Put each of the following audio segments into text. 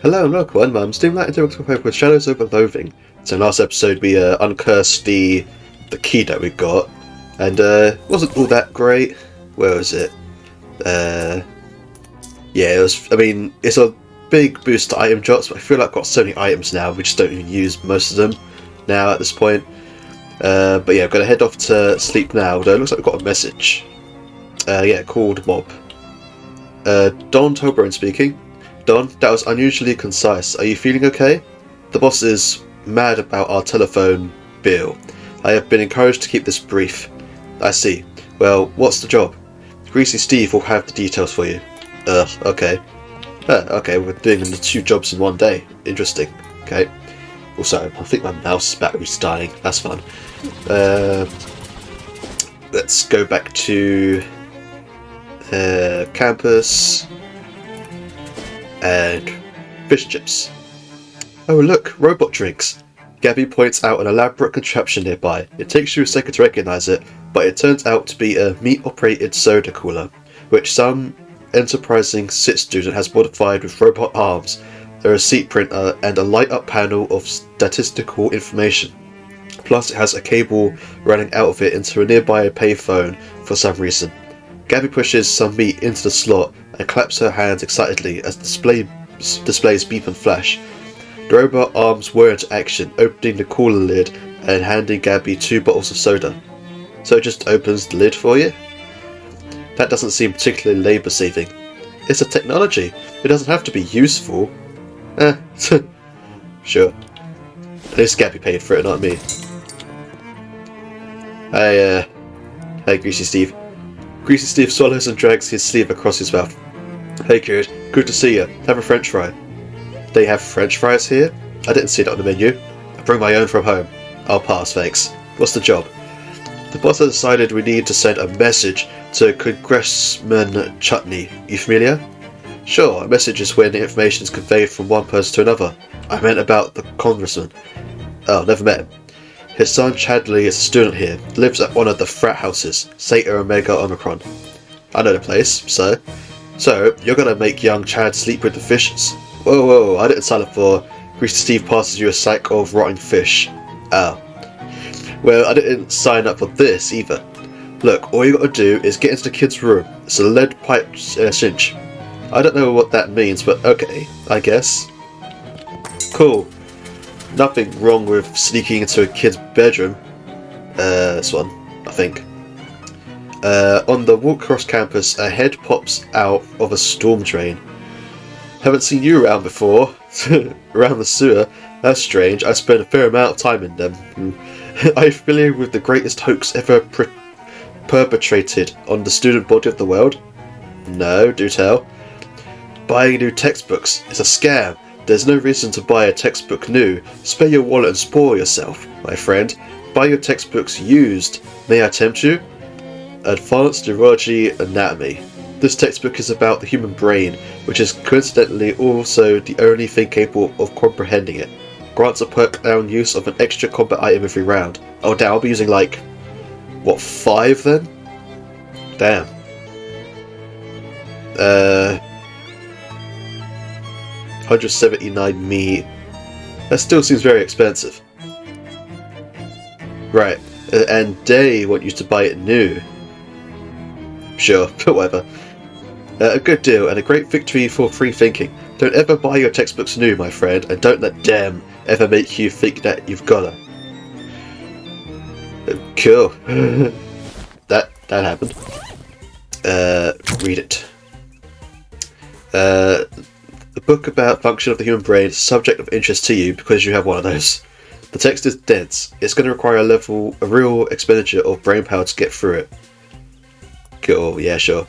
Hello and welcome, I'm Steamlight Interactive with Shadows over Loathing. So in last episode we uncursed the key that we got, and wasn't all that great. Where was it? Yeah, it was. I mean, it's a big boost to item drops, but I feel like I've got so many items now, we just don't even use most of them now at this point. But yeah, I'm going to head off to sleep now, although it looks like we've got a message. Yeah, called Mob. Don Tolbern speaking. Don, that was unusually concise. Are you feeling okay? The boss is mad about our telephone bill. I have been encouraged to keep this brief. I see. Well, what's the job? Greasy Steve will have the details for you. Okay. Okay, we're doing the two jobs in one day. Interesting. Okay. Also, I think my mouse battery's dying. That's fun. Let's go back to campus and fish chips. Oh look, robot drinks. Gabby points out an elaborate contraption nearby. It takes you a second to recognise it, but it turns out to be a meat-operated soda cooler, which some enterprising SIT student has modified with robot arms, a receipt printer, and a light-up panel of statistical information. Plus it has a cable running out of it into a nearby payphone for some reason. Gabby pushes some meat into the slot and claps her hands excitedly as the displays beep and flash. The robot arms whir into action, opening the cooler lid and handing Gabby 2 bottles of soda. So it just opens the lid for you? That doesn't seem particularly labour saving. It's a technology. It doesn't have to be useful. Sure. At least Gabby paid for it, not me. Hey, Greasy Steve. Greasy Steve swallows and drags his sleeve across his mouth. Hey kid, good to see you. Have a french fry. They have french fries here? I didn't see it on the menu. I bring my own from home. I'll pass, thanks. What's the job? The boss has decided we need to send a message to Congressman Chutney. You familiar? Sure, a message is when the information is conveyed from one person to another. I meant about the congressman. Oh, never met him. His son Chadley is a student here, lives at one of the frat houses, Zeta Omega Omicron. I know the place, sir. So, you're gonna make young Chad sleep with the fishes? Whoa, I didn't sign up for Greasy Steve passes you a sack of rotting fish. Oh. Well, I didn't sign up for this either. Look, all you gotta do is get into the kid's room. It's a lead pipe cinch. I don't know what that means, but okay, I guess. Cool. Nothing wrong with sneaking into a kid's bedroom. This one, I think. On the walk across campus, a head pops out of a storm drain. Haven't seen you around before. Around the sewer? That's strange. I spend a fair amount of time in them. Are you familiar with the greatest hoax ever perpetrated on the student body of the world? No, do tell. Buying new textbooks. It's a scam. There's no reason to buy a textbook new. Spare your wallet and spoil yourself, my friend. Buy your textbooks used. May I tempt you? Advanced Neurology Anatomy. This textbook is about the human brain, which is coincidentally also the only thing capable of comprehending it. Grants a perk down use of an extra combat item every round. Oh damn, I'll be using like, what, 5 then? Damn. 179 meat. That still seems very expensive. Right, and they want you to buy it new. Sure, whatever. A good deal and a great victory for free thinking. Don't ever buy your textbooks new, my friend, and don't let them ever make you think that you've gotta. Cool. that happened. Read it. The book about function of the human brain is a subject of interest to you because you have one of those. The text is dense. It's going to require a real expenditure of brain power to get through it. Cool, yeah, sure.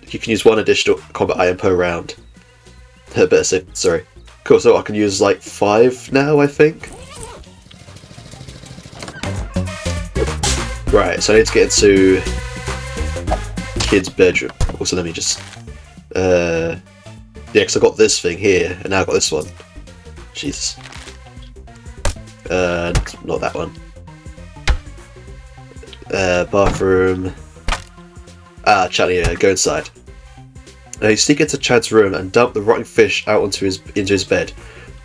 You can use 1 additional combat item per round. Better say, sorry. Cool, so I can use like 5 now, I think? Right, so I need to get into kid's bedroom. Also, let me just... yeah, because I got this thing here, and now I got this one. Jesus. Not that one. Bathroom. Charlie, go inside. He sneak into Chad's room and dump the rotting fish out into his bed.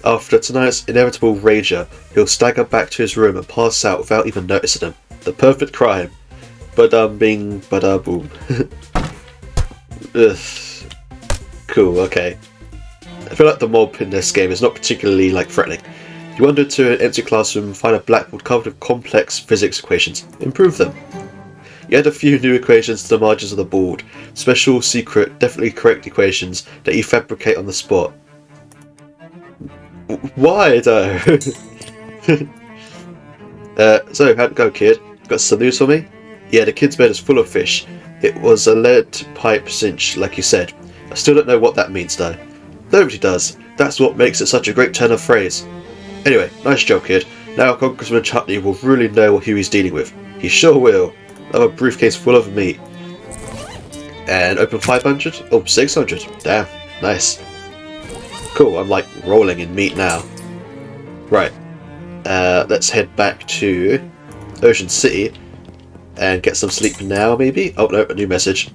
After tonight's inevitable rager, he'll stagger back to his room and pass out without even noticing him. The perfect crime. Bing, boom. Ugh. Cool, okay. I feel like the mob in this game is not particularly threatening. You wander into an empty classroom and find a blackboard covered with complex physics equations. Improve them. You add a few new equations to the margins of the board. Special, secret, definitely correct equations that you fabricate on the spot. Why though? So how'd it go, kid? Got some news for me? Yeah, the kid's bed is full of fish. It was a lead pipe cinch, like you said. I still don't know what that means though. Nobody does. That's what makes it such a great turn of phrase. Anyway, nice job, kid. Now Congressman Chutney will really know who he's dealing with. He sure will. Another briefcase full of meat. And open 500? Oh, 600. Damn, nice. Cool, I'm rolling in meat now. Right. Let's head back to Ocean City and get some sleep now, maybe? Oh no, a new message.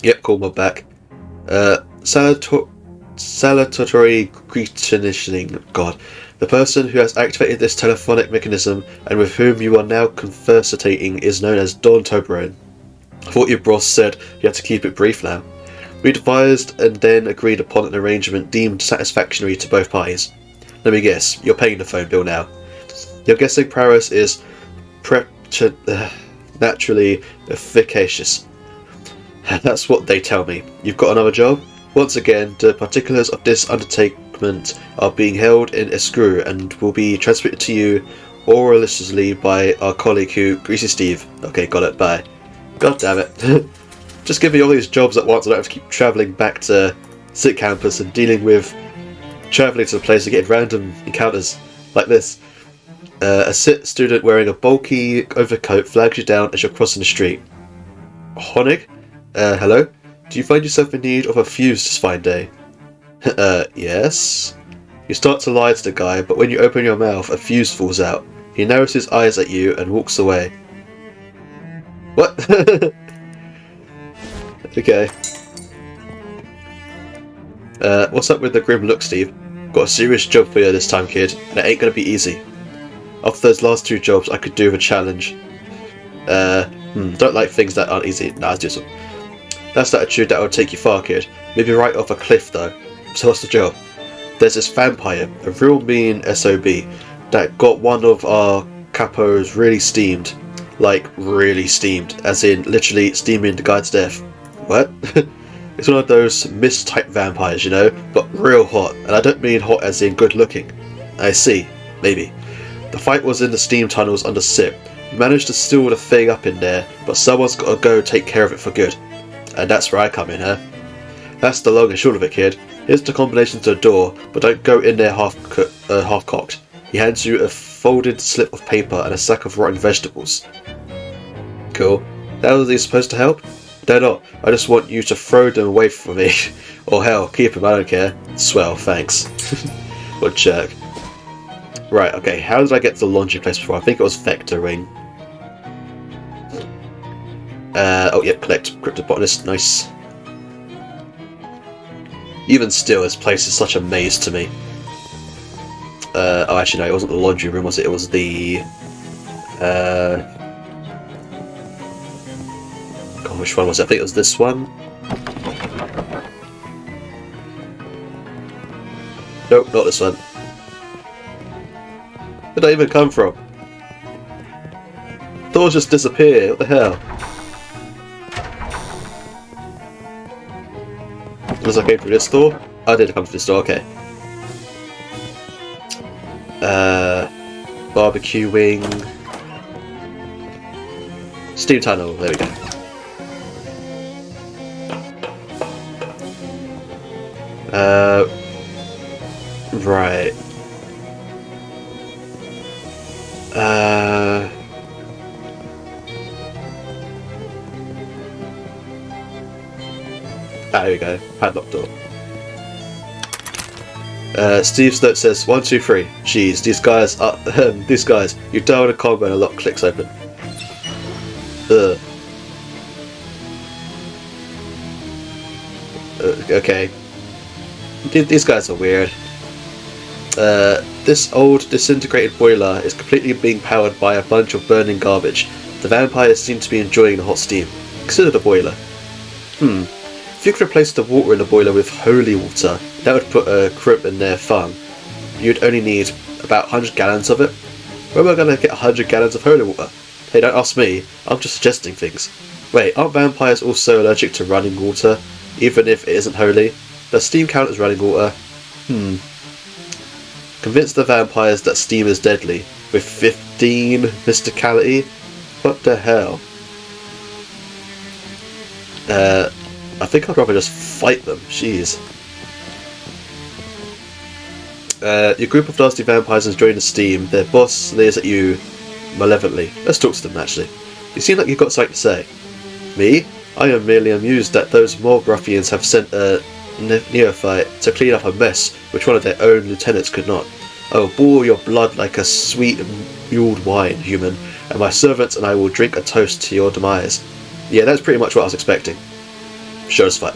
Yep, call mob back. Salutatory greeting. God. The person who has activated this telephonic mechanism and with whom you are now conversating is known as Don Toblerone. I thought your boss said you had to keep it brief now. We advised and then agreed upon an arrangement deemed satisfactory to both parties. Let me guess, you're paying the phone bill now. Your guessing prowess is naturally efficacious. That's what they tell me. You've got another job? Once again, the particulars of this undertaking are being held in escrow and will be transmitted to you orally by our colleague Greasy Steve. Okay, got it, bye. God damn it. Just give me all these jobs at once. I don't have to keep travelling back to Sit Campus and dealing with travelling to the place and getting random encounters like this. A Sit student wearing a bulky overcoat flags you down as you're crossing the street. Honig? Hello? Do you find yourself in need of a fuse this fine day? Yes? You start to lie to the guy, but when you open your mouth, a fuse falls out. He narrows his eyes at you and walks away. What? Okay. What's up with the grim look, Steve? Got a serious job for you this time, kid, and it ain't gonna be easy. After those last two jobs, I could do with a challenge. Don't like things that aren't easy. Nah, let's do some. That's the attitude that will take you far, kid. Maybe right off a cliff, though. So what's the job? There's this vampire, a real mean SOB, that got one of our capos really steamed. Like, really steamed. As in, literally steaming the guy to death. What? It's one of those mist-type vampires, you know, but real hot. And I don't mean hot as in good looking. I see. Maybe. The fight was in the steam tunnels under SIP. We managed to steal the thing up in there, but someone's got to go take care of it for good. And that's where I come in, huh? That's the long and short of it, kid. Here's the combination to the door, but don't go in there half-cocked. He hands you a folded slip of paper and a sack of rotten vegetables. Cool. How are these supposed to help? They're not. I just want you to throw them away from me. Or hell, keep them, I don't care. Swell, thanks. What a jerk. Right, okay, how did I get to the laundry place before? I think it was vectoring. Oh, yep, collect Cryptobotanist, nice. Even still, this place is such a maze to me. Oh, actually, no, it wasn't the laundry room, was it? It was the... God, which one was it? I think it was this one. Nope, not this one. Where did I even come from? Doors just disappear, what the hell? Unless I came through this door? I did come through this door, okay. Barbecue wing. Steam tunnel, there we go. Right. There we go. Padlock door. Steve's note says 1, 2, 3. Jeez, these guys are these guys. You dial a combo and a lock clicks open. Ugh. Okay. These guys are weird. This old disintegrated boiler is completely being powered by a bunch of burning garbage. The vampires seem to be enjoying the hot steam. Consider the boiler. If you could replace the water in the boiler with holy water, that would put a crimp in their fun. You'd only need about 100 gallons of it. Where am I going to get 100 gallons of holy water? Hey, don't ask me. I'm just suggesting things. Wait, aren't vampires also allergic to running water, even if it isn't holy? Does steam count as running water? Convince the vampires that steam is deadly, with 15 mysticality? What the hell? I think I'd rather just fight them. Jeez. Your group of nasty vampires is enjoying the steam. Their boss leers at you malevolently. Let's talk to them, actually. You seem like you've got something to say. Me? I am merely amused that those mob ruffians have sent a neophyte to clean up a mess which one of their own lieutenants could not. I will boil your blood like a sweet mulled wine, human, and my servants and I will drink a toast to your demise. Yeah, that's pretty much what I was expecting. Sure as fine.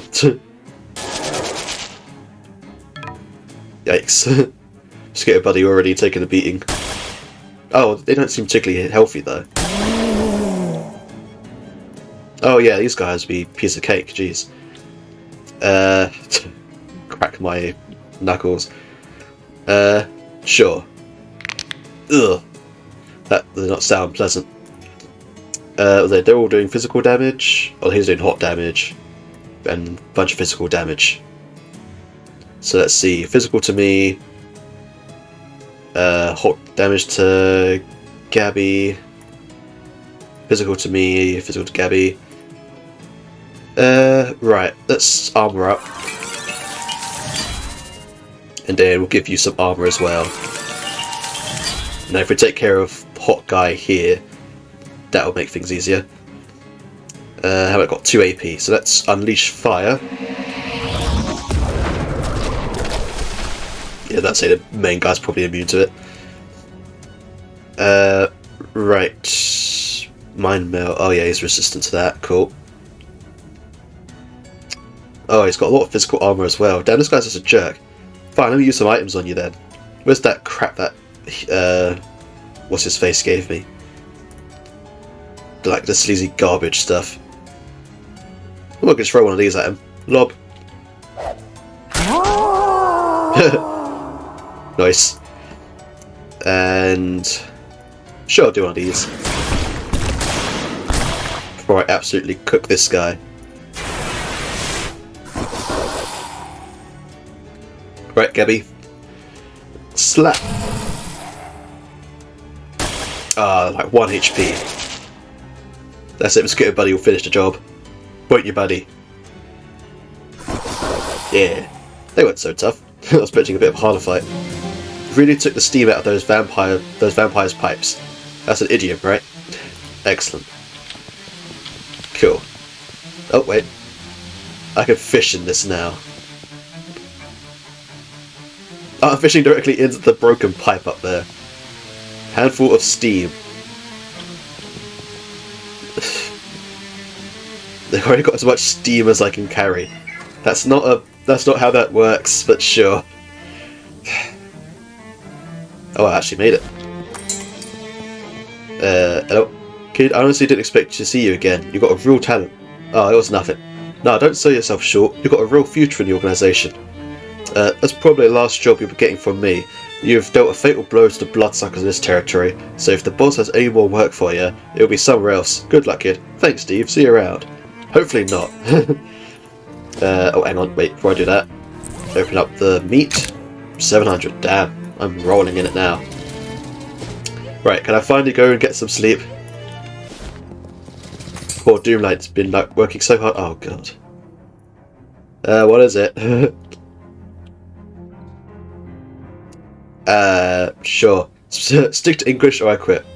Yikes. Skater buddy already taking a beating. Oh, they don't seem particularly healthy though. Oh yeah, these guys would be a piece of cake, jeez. Crack my knuckles. Sure. Ugh. That does not sound pleasant. They're all doing physical damage. Well, he's doing hot damage. And a bunch of physical damage. So let's see. Physical to me. Hot damage to Gabby. Physical to me. Physical to Gabby. Right. Let's armor up. And then we'll give you some armor as well. Now if we take care of hot guy here, that'll make things easier. How about I got 2 AP, so let's unleash fire. Yeah, that's it, the main guy's probably immune to it. Right. Mind melt, oh yeah, he's resistant to that, cool. Oh, he's got a lot of physical armor as well. Damn, this guy's just a jerk. Fine, let me use some items on you then. Where's that crap that, what's his face gave me? Like the sleazy garbage stuff. I'm gonna just throw one of these at him. Lob. Nice. And sure, I'll do one of these before I absolutely cook this guy. Right, Gabby. Slap. Like 1 HP. That's it, Mosquito Buddy will finish the job. Won't you, buddy? Yeah. They weren't so tough. I was expecting a bit of a harder fight. Really took the steam out of those vampires' pipes. That's an idiom, right? Excellent. Cool. Oh, wait. I can fish in this now. Oh, I'm fishing directly into the broken pipe up there. Handful of steam. They've already got as much steam as I can carry. That's not how that works, but sure. Oh, I actually made it. Hello? Kid, I honestly didn't expect to see you again. You've got a real talent. Oh, it was nothing. No, don't sell yourself short. You've got a real future in the organisation. That's probably the last job you'll be getting from me. You've dealt a fatal blow to the bloodsuckers in this territory, so if the boss has any more work for you, it'll be somewhere else. Good luck, kid. Thanks, Steve. See you around. Hopefully not. Oh, hang on. Wait, before I do that. Open up the meat. 700. Damn. I'm rolling in it now. Right, can I finally go and get some sleep? Poor Doomlight's been like working so hard. Oh, God. What is it? Sure. Stick to English or I quit.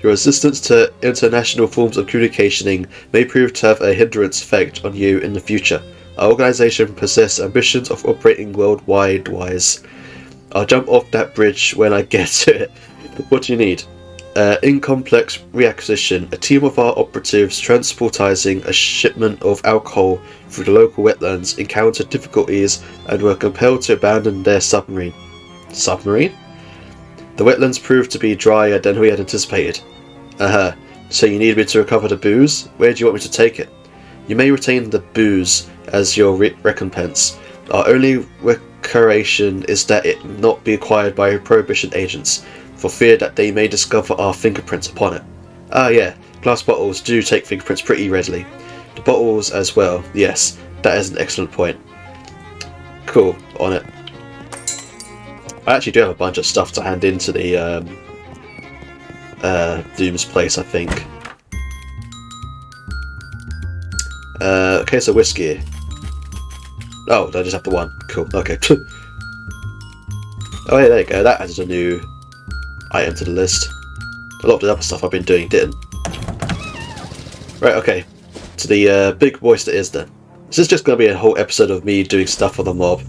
Your resistance to international forms of communicating may prove to have a hindrance effect on you in the future. Our organisation possesses ambitions of operating worldwide wise. I'll jump off that bridge when I get to it. What do you need? In complex reacquisition, a team of our operatives transporting a shipment of alcohol through the local wetlands encountered difficulties and were compelled to abandon their submarine. Submarine? The wetlands proved to be drier than we had anticipated. So you need me to recover the booze? Where do you want me to take it? You may retain the booze as your recompense. Our only requisition is that it not be acquired by Prohibition agents, for fear that they may discover our fingerprints upon it. Ah yeah, glass bottles do take fingerprints pretty readily. The bottles as well, yes, that is an excellent point. Cool, on it. I actually do have a bunch of stuff to hand into the Doom's place, I think. Okay, so whiskey. Oh, I just have the one. Cool, okay. Oh yeah, there you go, that adds a new item to the list. A lot of the other stuff I've been doing didn't. Right, okay. To the big voice that is then. This is just going to be a whole episode of me doing stuff for the mob.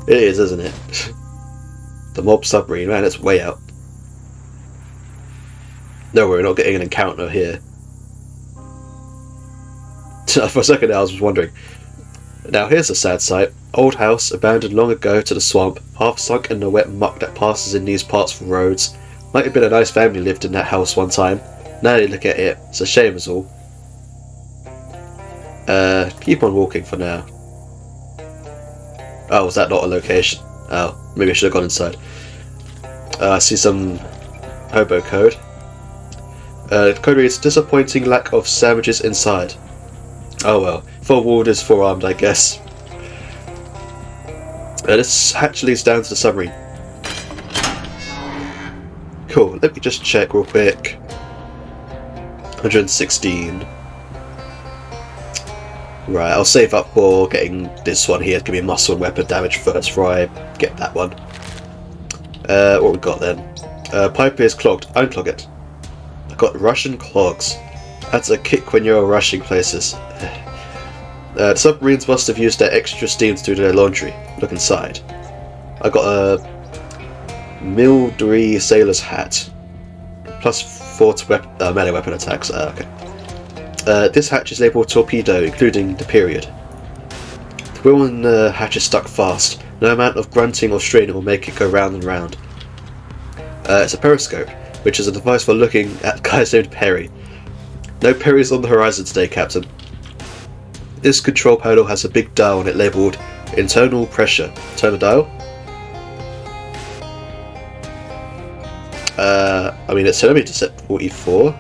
It is, isn't it? The mob submarine, man, it's way out. No, we're not getting an encounter here. For a second I was wondering. Now here's a sad sight. Old house, abandoned long ago to the swamp, half sunk in the wet muck that passes in these parts from roads. Might have been a nice family lived in that house one time. Now you look at it, it's a shame as all. Keep on walking for now. Oh, was that not a location? Oh, maybe I should have gone inside. I see some hobo code. The code reads, disappointing lack of sandwiches inside. Oh well, 4 warders, 4 armed, I guess. This hatch leads down to the submarine. Cool, let me just check real quick. 116. Right, I'll save up for getting this one here. Give me muscle and weapon damage first before I get that one. What we got then? Pipe is clogged. Unclog it. I got Russian clogs. That's a kick when you're rushing places. The submarines must have used their extra steam to do their laundry. Look inside. I got a military sailor's hat. Plus 4 to melee weapon attacks. Okay. This hatch is labelled torpedo, including the period. The wheel in the hatch is stuck fast. No amount of grunting or straining will make it go round and round. It's a periscope, which is a device for looking at guys named Perry. No Perrys on the horizon today, Captain. This control panel has a big dial on it labelled internal pressure. Turn the dial. I mean, it's telling me to set 44.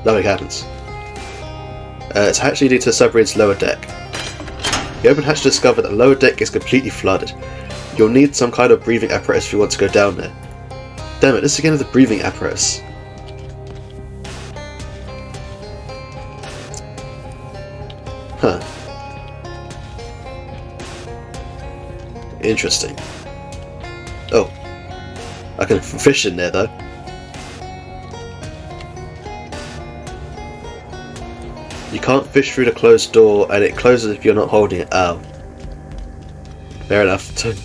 Nothing happens. It's a hatch leading to the submarine's lower deck. The open hatch discovered that the lower deck is completely flooded. You'll need some kind of breathing apparatus if you want to go down there. Damn it, this again is a breathing apparatus. Huh. Interesting. Oh. I can fish in there though. You can't fish through the closed door and it closes if you're not holding it. Oh. Fair enough. It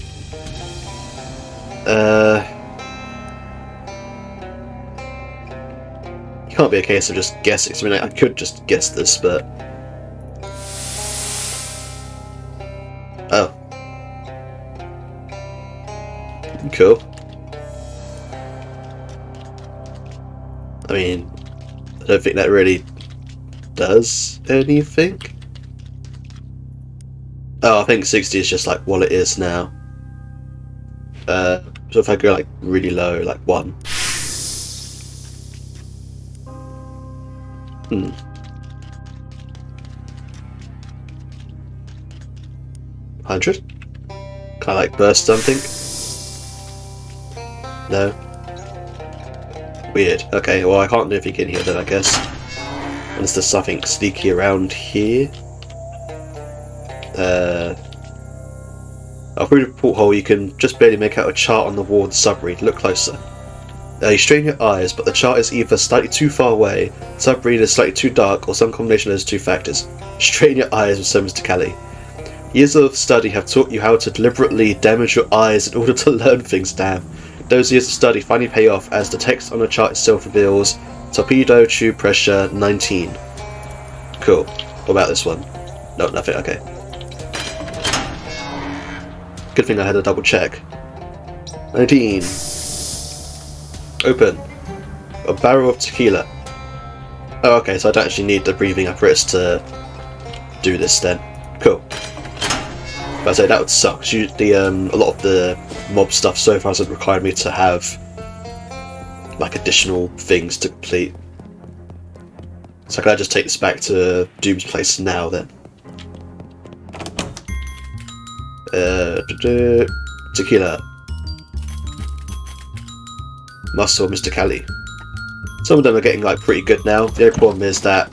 can't be a case of just guessing. I mean, I could just guess this, but... Oh. Cool. I mean, I don't think that really does anything. Oh, I think 60 is just like what it is now. So if I go like really low, like 1. 100? Can I like burst something? No. Weird. Okay, well I can't do anything in here then, I guess. Unless there's something sneaky around here. Through the porthole you can just barely make out a chart on the wall of the submarine. Look closer. You strain your eyes, but the chart is either slightly too far away, the submarine is slightly too dark, or some combination of those 2 factors. Strain your eyes with so Mr. Kelly. Years of study have taught you how to deliberately damage your eyes in order to learn things, damn. Those years of study finally pay off as the text on the chart itself reveals torpedo tube pressure 19. Cool. What about this one? No, nothing. Okay. Good thing I had a double check. 19. Open. A barrel of tequila. Oh, okay, so I don't actually need the breathing apparatus to do this then. Cool. But I'd say that would suck. Usually, a lot of the mob stuff so far hasn't required me to have like additional things to complete. So can I just take this back to Doom's place now then? Tequila. Muscle, Mr. Cali. Some of them are getting like pretty good now. The only problem is that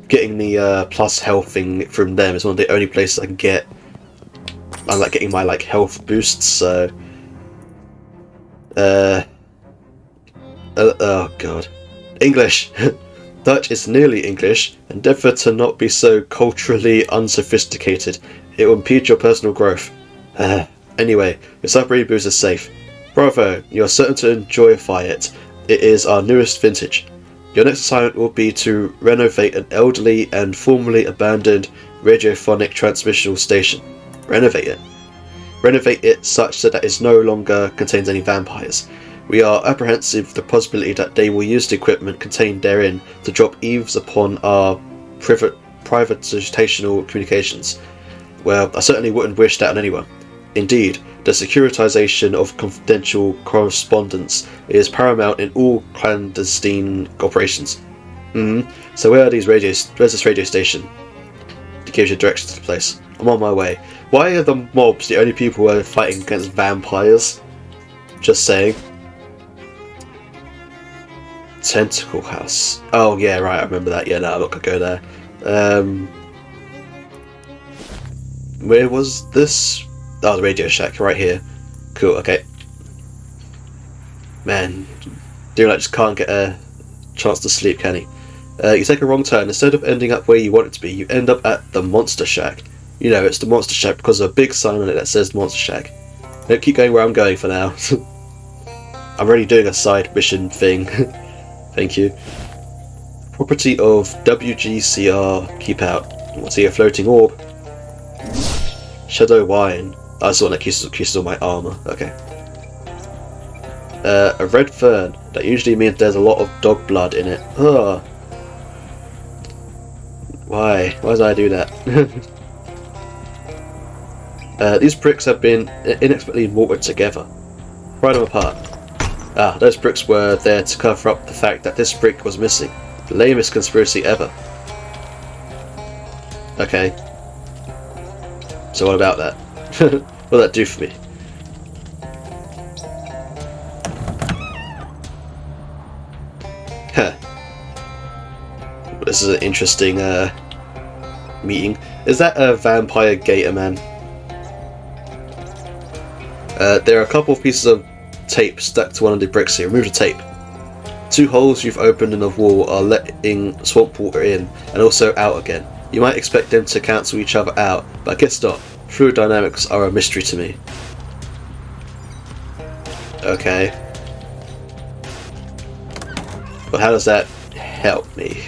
getting the plus health thing from them is one of the only places I can get. I'm like getting my like health boosts. So, oh god, English. Dutch is nearly English. Endeavour to not be so culturally unsophisticated. It will impede your personal growth. Anyway, your submarine booze is safe. Bravo, you are certain to enjoyify it. It is our newest vintage. Your next assignment will be to renovate an elderly and formerly abandoned radiophonic transmissional station. Renovate it. Renovate it such that it no longer contains any vampires. We are apprehensive of the possibility that they will use the equipment contained therein to drop eaves upon our privatizzational communications. Well, I certainly wouldn't wish that on anyone. Indeed, the securitization of confidential correspondence is paramount in all clandestine operations. So where's this radio station? It gives you directions to the place. I'm on my way. Why are the mobs the only people who are fighting against vampires? Just saying. Tentacle House. Oh yeah, right, I remember that. Yeah, no, I'm not gonna go there. Where was this? Oh, the Radio Shack, right here. Cool, okay. Man, Dylan just can't get a chance to sleep, can he? You take a wrong turn. Instead of ending up where you want it to be, you end up at the Monster Shack. You know, it's the Monster Shack because of a big sign on it that says Monster Shack. Don't keep going where I'm going for now. I'm already doing a side mission thing. Thank you. Property of WGCR. Keep out. You want to see a floating orb? Shadow Wine. Oh, that's the one that kisses on my armor. Okay. A red fern. That usually means there's a lot of dog blood in it. Ugh. Why? Why did I do that? These bricks have been inexplicably mortared together. Pry them apart. Ah, those bricks were there to cover up the fact that this brick was missing. The lamest conspiracy ever. Okay. So what about that? What will that do for me? Huh. This is an interesting meeting. Is that a vampire gator man? There are a couple of pieces of tape stuck to one of the bricks here. Remove the tape. 2 holes you've opened in the wall are letting swamp water in and also out again. You might expect them to cancel each other out, but I guess not. Fluid dynamics are a mystery to me. Okay. But how does that help me?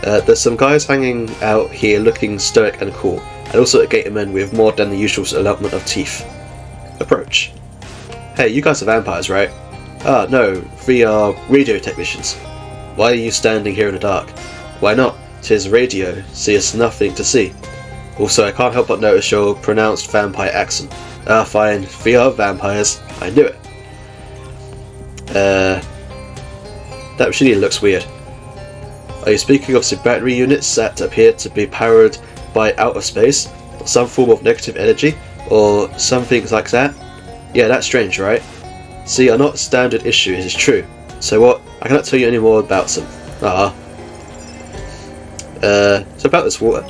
There's some guys hanging out here looking stoic and cool, and also a gatorman with more than the usual allotment of teeth. Approach. Hey, you guys are vampires, right? Ah, no, we are radio technicians. Why are you standing here in the dark? Why not? 'Tis radio, so it's nothing to see. Also, I can't help but notice your pronounced vampire accent. Ah, fine, we are vampires. I knew it. That machine looks weird. Are you speaking of some battery units that appear to be powered by outer space, or some form of negative energy, or something like that? Yeah, that's strange, right? See, are not standard issues, it's true. So what? I cannot tell you any more about them. So about this water.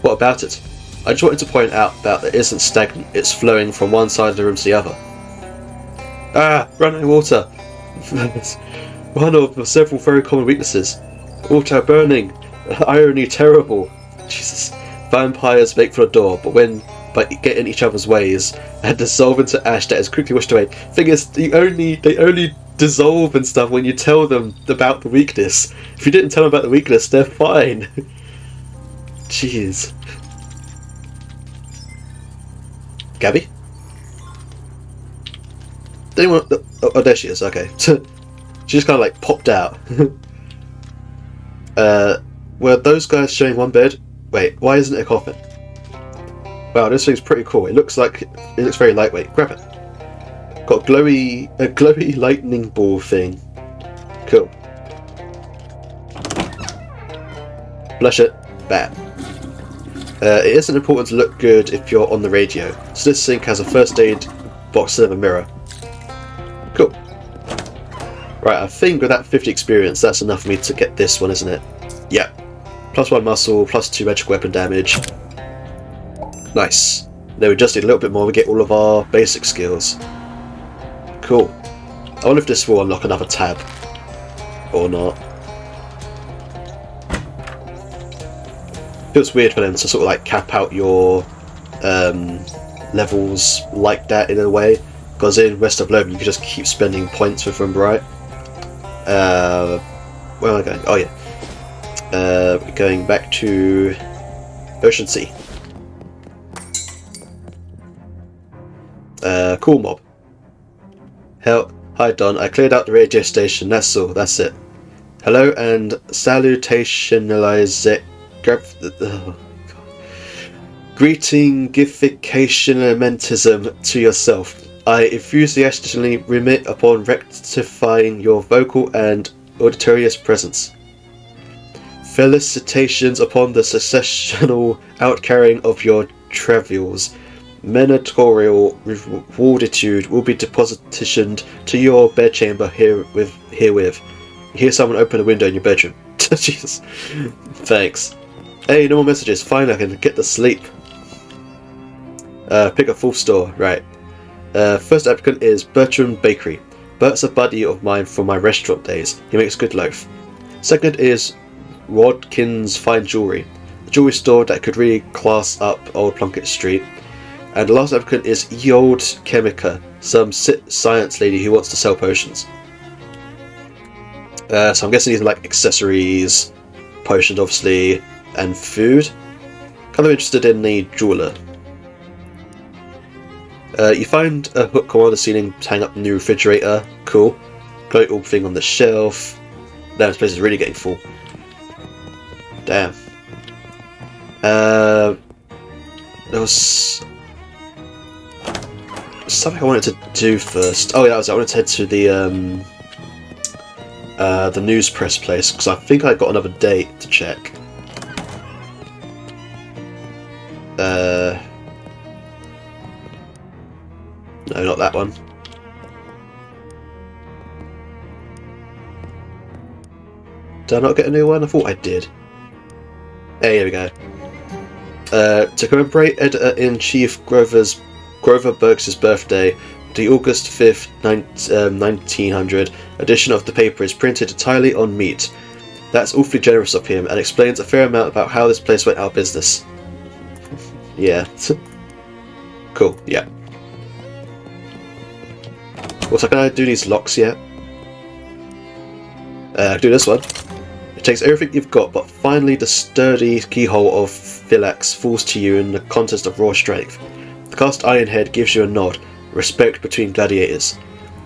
What about it? I just wanted to point out that it isn't stagnant, it's flowing from one side of the room to the other. Ah, running water! One of several very common weaknesses. Water burning. Irony terrible. Jesus. Vampires make for a door, but when but get in each other's ways and dissolve into ash that is quickly washed away. Thing is, they only dissolve and stuff when you tell them about the weakness. If you didn't tell them about the weakness, they're fine. Jeez. Gabby? Anyone? Oh, there she is. Okay. She just kind of like popped out. Were those guys sharing one bed? Wait, why isn't it a coffin? Wow, this thing's pretty cool. It looks very lightweight. Grab it. Got a glowy lightning ball thing. Cool. Flush it. Bam. It isn't important to look good if you're on the radio, so this sink has a first aid box and a mirror. Cool. Right, I think with that 50 experience, that's enough for me to get this one, isn't it? Yeah. +1 muscle, +2 magic weapon damage. Nice. Now we just need a little bit more to get all of our basic skills. Cool. I wonder if this will unlock another tab. Or not. Feels weird for them to sort of like cap out your levels like that in a way. Because in West of Loathing you can just keep spending points with them, right? Where am I going? Oh yeah. We're going back to Ocean Sea. Cool mob. Hi Don, I cleared out the radio station, that's all, that's it. Hello and salutationalize greetingificationamentism to yourself. I enthusiastically remit upon rectifying your vocal and auditorious presence. Felicitations upon the successional outcarrying of your travails. Meritorial rewarditude will be depositioned to your bedchamber herewith. You hear someone open a window in your bedroom. Jesus. Thanks. Hey, no more messages. Fine, I can get to sleep. Pick a full store. Right. First applicant is Bertram Bakery. Bert's a buddy of mine from my restaurant days. He makes good loaf. Second is Rodkin's Fine Jewellery. A jewellery store that could really class up Old Plunkett Street. And the last applicant is Yold Chemica, some science lady who wants to sell potions. So I'm guessing these are like accessories, potions obviously, and food. Kind of interested in the jeweler. You find a hook on the ceiling to hang up the new refrigerator. Cool. Glow orb thing on the shelf. Damn, this place is really getting full. Damn. There was something I wanted to do first. Oh yeah, I wanted to head to the news press place because I think I got another date to check. No, not that one. Did I not get a new one? I thought I did. Hey, here we go. To commemorate Editor-in-Chief Grover Burks' birthday, the August 5th, 1900 edition of the paper is printed entirely on meat. That's awfully generous of him and explains a fair amount about how this place went out of business. Yeah. Cool, yeah. Also, can I do these locks yet? I can do this one. It takes everything you've got, but finally the sturdy keyhole of Philax falls to you in the contest of raw strength. The cast iron head gives you a nod, respect between gladiators.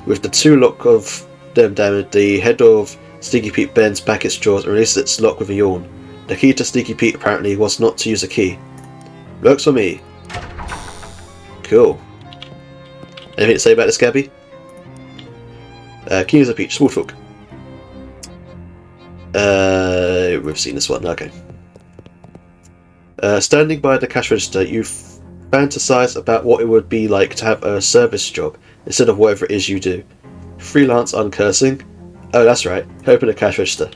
With the two lock of them damaged, the head of Sneaky Pete bends back its jaws and releases its lock with a yawn. The key to Sneaky Pete apparently was not to use a key. Works for me. Cool. Anything to say about this, Gabby? Key as a peach, small talk. We've seen this one, okay. Standing by the cash register, you fantasize about what it would be like to have a service job instead of whatever it is you do. Freelance uncursing? Oh, that's right. Open a cash register.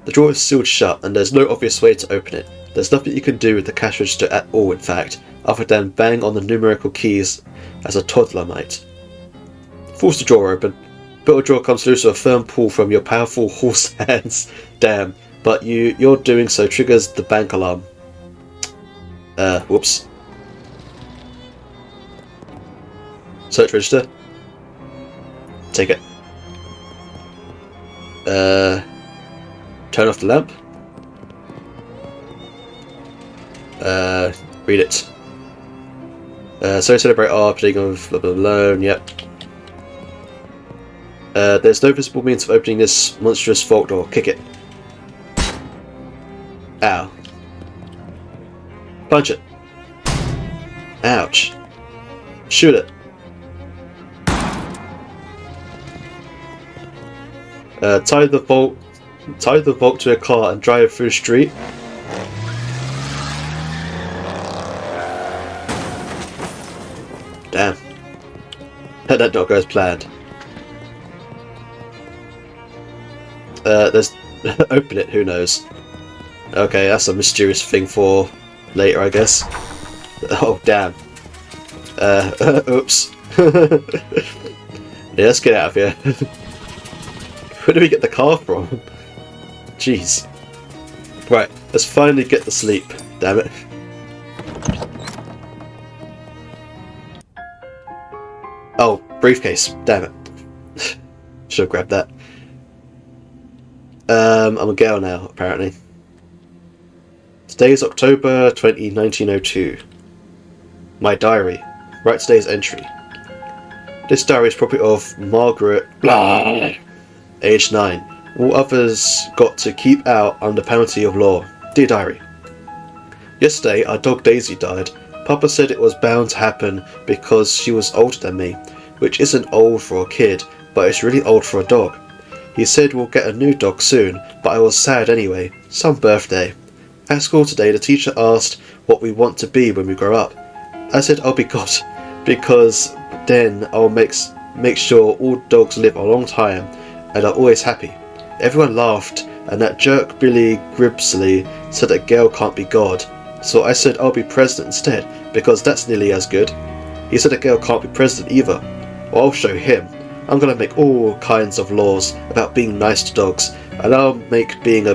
The drawer is sealed shut and there's no obvious way to open it. There's nothing you can do with the cash register at all, in fact, other than bang on the numerical keys as a toddler might. Force the drawer open. But a drawer comes loose with a firm pull from your powerful horse hands. Damn. But your doing so triggers the bank alarm. Whoops. Search register. Take it. Turn off the lamp. Read it. So celebrate our opening of blah blah blah. Yep. There's no visible means of opening this monstrous vault door. Kick it. Ow. Punch it. Ouch. Shoot it. Tie the vault to a car and drive through the street. Damn. That did not go as planned. There's open it, who knows. Okay, that's a mysterious thing for later, I guess. Oh damn. Oops. Yeah, let's get out of here. Where do we get the car from? Jeez. Right, let's finally get to sleep. Damn it. Oh, briefcase. Damn it. Should have grabbed that. I'm a girl now, apparently. Today is October 20, 1902. My diary. Write today's entry. This diary is property of Margaret, age 9. All others got to keep out under penalty of law. Dear diary. Yesterday, our dog Daisy died. Papa said it was bound to happen because she was older than me, which isn't old for a kid, but it's really old for a dog. He said we'll get a new dog soon, but I was sad anyway. Some birthday. At school today, the teacher asked what we want to be when we grow up. I said I'll be God, because then I'll make sure all dogs live a long time and are always happy. Everyone laughed, and that jerk Billy Gribsley said a girl can't be God. So I said I'll be president instead, because that's nearly as good. He said a girl can't be president either. Well, I'll show him. I'm gonna make all kinds of laws about being nice to dogs, and I'll make being a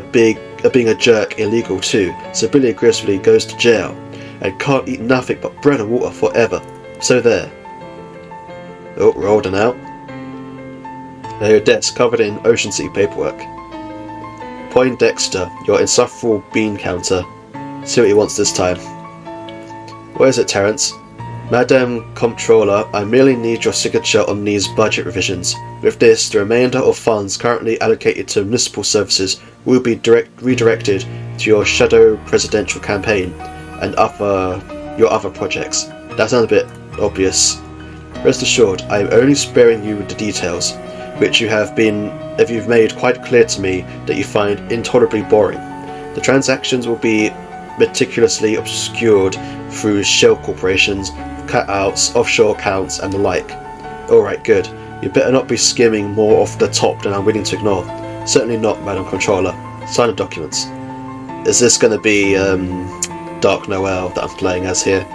jerk illegal too, so Billy Gribsley goes to jail and can't eat nothing but bread and water forever. So there. Oh, we're holding out. Now your desk covered in Ocean City paperwork. Poindexter, your insufferable bean counter. See what he wants this time. What is it, Terence? Madam Comptroller, I merely need your signature on these budget revisions. With this, the remainder of funds currently allocated to municipal services will be redirected to your shadow presidential campaign and your other projects. That sounds a bit obvious. Rest assured, I am only sparing you the details, which you've made quite clear to me that you find intolerably boring. The transactions will be meticulously obscured through shell corporations, cutouts, offshore accounts, and the like. Alright, good. You better not be skimming more off the top than I'm willing to ignore. Certainly not, Madam Controller. Sign the documents. Is this going to be Dark Noel that I'm playing as here?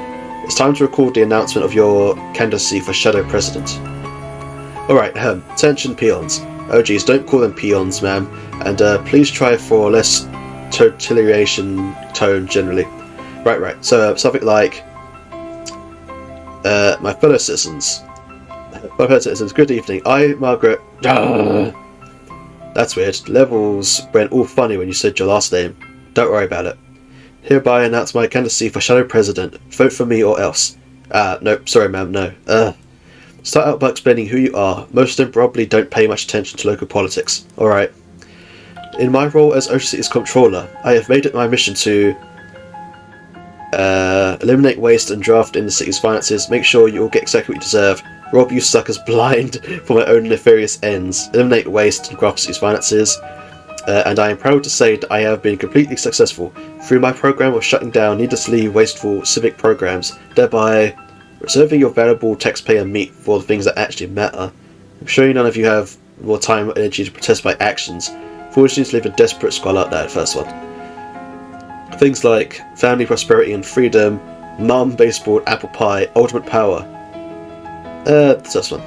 It's time to record the announcement of your candidacy for Shadow President. Alright, attention peons. Oh geez, don't call them peons, ma'am. And please try for a less totalitarian tone generally. Right. So something like, my fellow citizens, good evening. I, Margaret. That's weird. Levels went all funny when you said your last name. Don't worry about it. Hereby announce my candidacy for Shadow President. Vote for me or else. Nope, sorry ma'am, no. Start out by explaining who you are. Most of them probably don't pay much attention to local politics. Alright. In my role as Ocean City's Comptroller, I have made it my mission to eliminate waste and draft in the city's finances, make sure you all get exactly what you deserve, rob you suckers blind for my own nefarious ends, eliminate waste and graft the city's finances, and I am proud to say that I have been completely successful through my program of shutting down needlessly wasteful civic programs, thereby reserving your valuable taxpayer meat for the things that actually matter. I'm sure none of you have more time or energy to protest my actions. Fortunately, to live a desperate squalor. That first one. Things like family prosperity and freedom, mum, baseball, apple pie, ultimate power. The first one.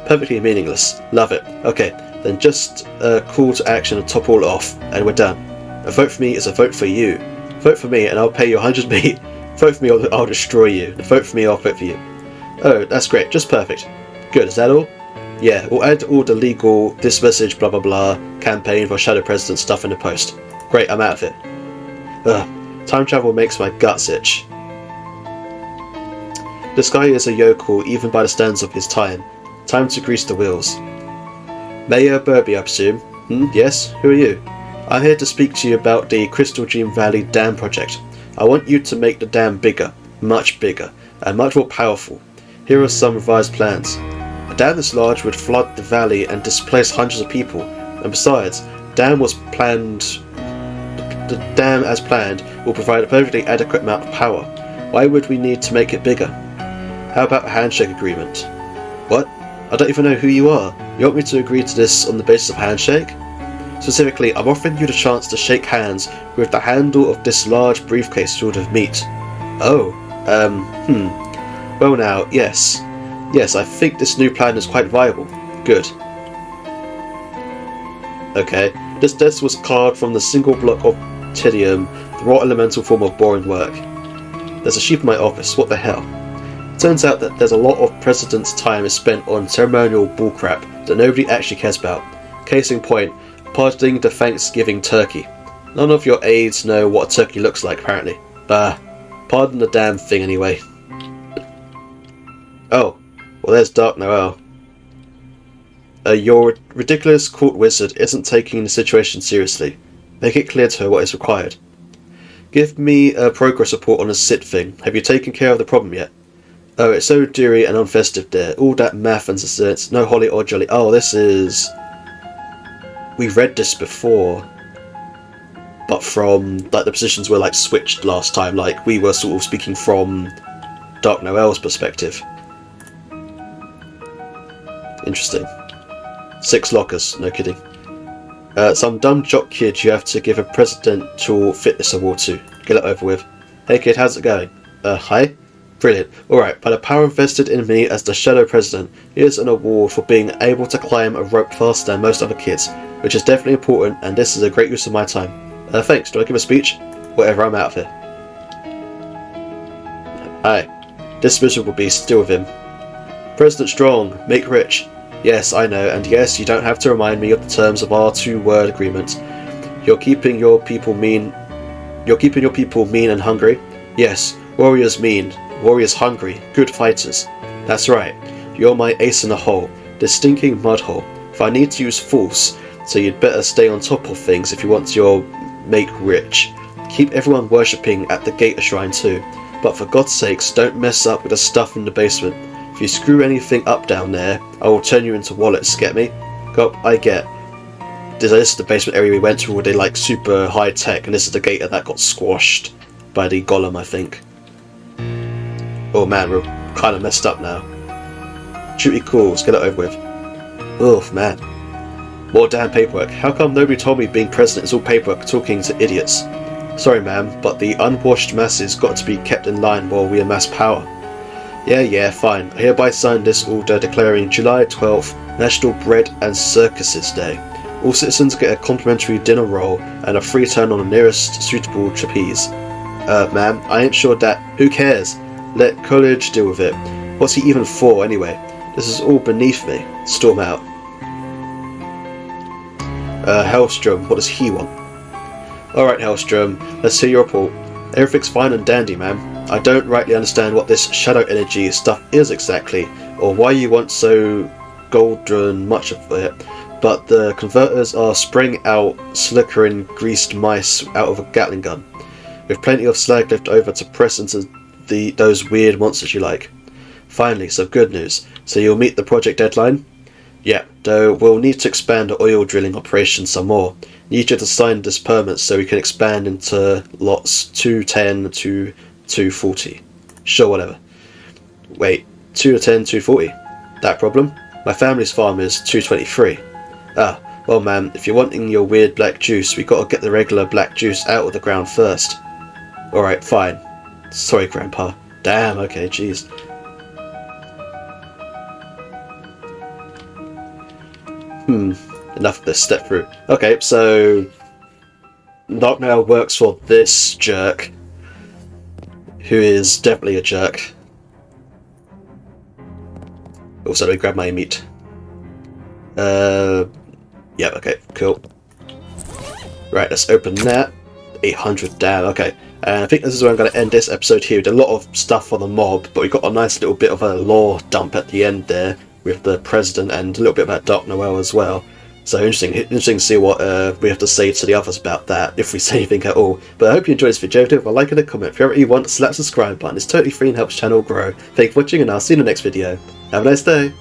Perfectly meaningless. Love it. Okay, then just a call to action and top all off, and we're done. A vote for me is a vote for you. Vote for me and I'll pay you 100 meat. Vote for me or I'll destroy you. Vote for me or I'll vote for you. Oh, that's great. Just perfect. Good, is that all? Yeah, we'll add all the legal, this message, blah blah blah, campaign for Shadow President stuff in the post. Great, I'm out of it. Ugh, time travel makes my guts itch. This guy is a yokel even by the standards of his time. Time to grease the wheels. Mayor Burby, I presume? Yes? Who are you? I'm here to speak to you about the Crystal Dream Valley Dam project. I want you to make the dam bigger, much bigger, and much more powerful. Here are some revised plans. A dam this large would flood the valley and displace hundreds of people, and besides, the dam as planned will provide a perfectly adequate amount of power. Why would we need to make it bigger? How about a handshake agreement? What? I don't even know who you are. You want me to agree to this on the basis of handshake? Specifically, I'm offering you the chance to shake hands with the handle of this large briefcase filled with meat. Oh, Well now, yes. Yes, I think this new plan is quite viable. Good. Okay, this desk was carved from the single block of tedium, the raw elemental form of boring work. There's a sheep in my office, what the hell? Turns out that there's a lot of President's time is spent on ceremonial bullcrap that nobody actually cares about. Case in point, pardoning the Thanksgiving turkey. None of your aides know what a turkey looks like, apparently. Bah, pardon the damn thing anyway. Oh, well there's Dark Noel. Your ridiculous court wizard isn't taking the situation seriously. Make it clear to her what is required. Give me a progress report on the sit thing. Have you taken care of the problem yet? Oh, it's so dreary and unfestive there. All that math and suspense, no holly or jolly. Oh, this is... We read this before. But from, like, the positions were, like, switched last time. Like, we were sort of speaking from Dark Noel's perspective. Interesting. 6 lockers, no kidding. Some dumb jock kid you have to give a presidential fitness award to. Get it over with. Hey kid, how's it going? Hi? Brilliant. Alright, by the power invested in me as the Shadow President, here's an award for being able to climb a rope faster than most other kids, which is definitely important, and this is a great use of my time. Thanks, do I give a speech? Whatever, I'm out of here. Hi. This miserable beast, deal with him. President Strong, make rich. Yes, I know, and yes, you don't have to remind me of the terms of our 2-word agreement. You're keeping your people mean and hungry? Yes, warriors mean, warriors hungry, good fighters. That's right, you're my ace in the hole, the stinking mud hole. If I need to use force, so you'd better stay on top of things if you want your make rich. Keep everyone worshipping at the Gator Shrine too, but for God's sakes don't mess up with the stuff in the basement. If you screw anything up down there, I will turn you into wallets, get me? Go, I get. This is the basement area we went to where they like super high tech, and this is the gator that got squashed by the golem, I think. Oh man, we're kind of messed up now. Shoot me cool, let's get it over with. Oof, man. More damn paperwork. How come nobody told me being president is all paperwork talking to idiots? Sorry ma'am, but the unwashed masses got to be kept in line while we amass power. Yeah, fine. I hereby sign this order declaring July 12th National Bread and Circuses Day. All citizens get a complimentary dinner roll and a free turn on the nearest suitable trapeze. Ma'am, I ain't sure that... Who cares? Let Coolidge deal with it. What's he even for, anyway? This is all beneath me. Storm out. Hellstrom, what does he want? Alright, Hellstrom, let's hear your report. Everything's fine and dandy, ma'am. I don't rightly understand what this shadow energy stuff is exactly, or why you want so golden much of it, but the converters are spraying out slickering greased mice out of a Gatling gun, with plenty of slag left over to press into those weird monsters you like. Finally, some good news. So you'll meet the project deadline? Yeah, though we'll need to expand the oil drilling operation some more. Need you to sign this permit so we can expand into lots 210 to 240. Sure, whatever. Wait, 210, 240? That problem? My family's farm is 223. Ah, well man, if you're wanting your weird black juice, we gotta get the regular black juice out of the ground first. Alright, fine. Sorry, Grandpa. Damn, okay, jeez. Enough of this, step through. Okay, so... Dark Noel works for this jerk, who is definitely a jerk. Also, let me grab my meat. Yeah, okay, cool. Right, let's open that. 800 down, okay. And I think this is where I'm going to end this episode here. We did a lot of stuff on the mob, but we got a nice little bit of a lore dump at the end there with the president and a little bit about Dark Noel as well. So interesting to see what we have to say to the others about that, if we say anything at all. But I hope you enjoyed this video. Do leave a like and a comment. If you already want, slap the subscribe button. It's totally free and helps the channel grow. Thank you for watching, and I'll see you in the next video. Have a nice day.